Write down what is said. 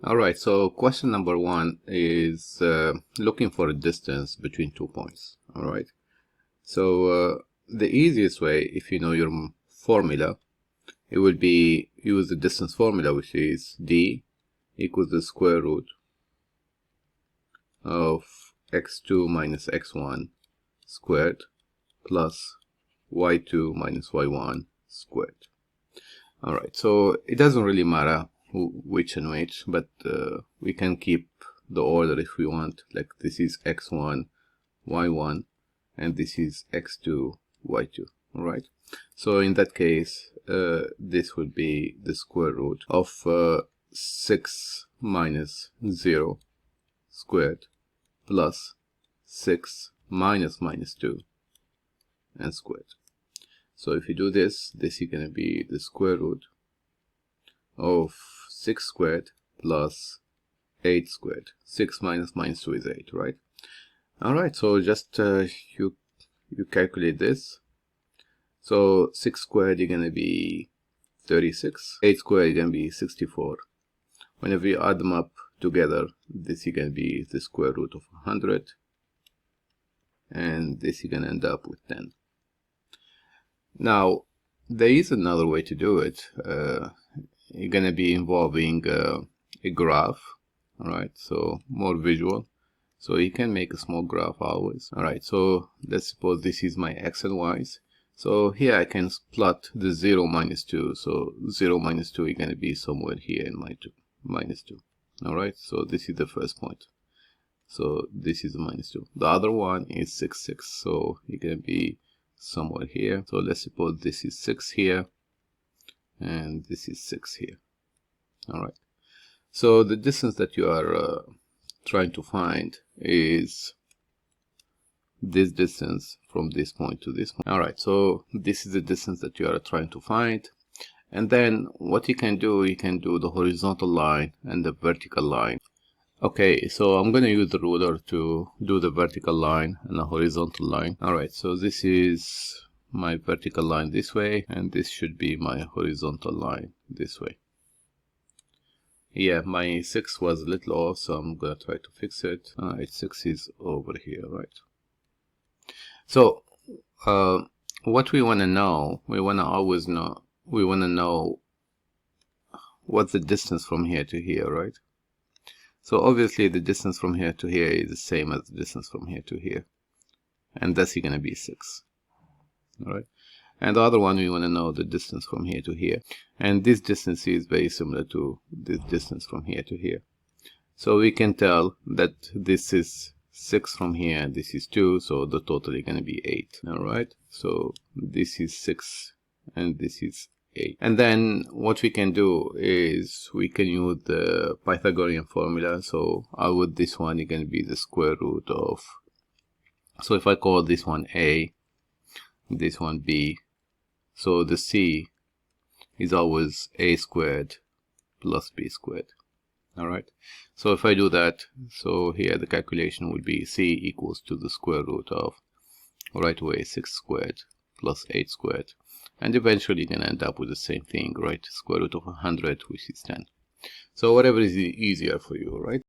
Alright, so question number 1 is looking for a distance between 2 points. Alright, so the easiest way, if you know your formula, it would be use the distance formula, which is d equals the square root of x2 minus x1 squared plus y2 minus y1 squared. Alright, so it doesn't really matter which and which, but we can keep the order if we want. Like this is x1 y1 and this is x2 y2. All right, so in that case this would be the square root of 6 minus 0 squared plus 6 minus minus 2 and squared. So if you do this, this is going to be the square root of 6 squared plus 8 squared. 6 minus minus 2 is 8, right? Alright, so just you calculate this. So 6 squared is going to be 36. 8 squared is going to be 64. Whenever you add them up together, this is going to be the square root of 100. And this is going to end up with 10. Now, there is another way to do it. You're going to be involving a graph. Alright, so more visual. So you can make a small graph always. Alright, so let's suppose this is my x and y's. So here I can plot the 0 minus 2. So 0 minus 2 is going to be somewhere here in my 2, minus 2. Alright, so this is the first point. So this is minus 2. The other one is 6, 6. So you're going to be somewhere here. So let's suppose this is 6 here and this is 6 here. All right, so the distance that you are trying to find is this distance from this point to this point. All right, so this is the distance that you are trying to find, and then what you can do the horizontal line and the vertical line. Okay, so I'm going to use the ruler to do the vertical line and the horizontal line. Alright, so this is my vertical line this way, and this should be my horizontal line this way. Yeah, my 6 was a little off, so I'm going to try to fix it. Alright, 6 is over here, right? So, what we want to know, we want to know what's the distance from here to here, right? So obviously the distance from here to here is the same as the distance from here to here, and that's going to be 6. All right, and the other one, we want to know the distance from here to here, and this distance is very similar to this distance from here to here. So we can tell that this is 6 from here and this is 2, so the total is going to be 8. All right, so this is 6 and this is 8. And then what we can do is we can use the Pythagorean formula. So this one is going to be the square root of, so if I call this one A, this one B, so the C is always A squared plus B squared. Alright, so if I do that, so here the calculation would be C equals to the square root of, right away, 6 squared plus 8 squared. And eventually you're going to end up with the same thing, right? Square root of 100, which is 10. So whatever is easier for you, right?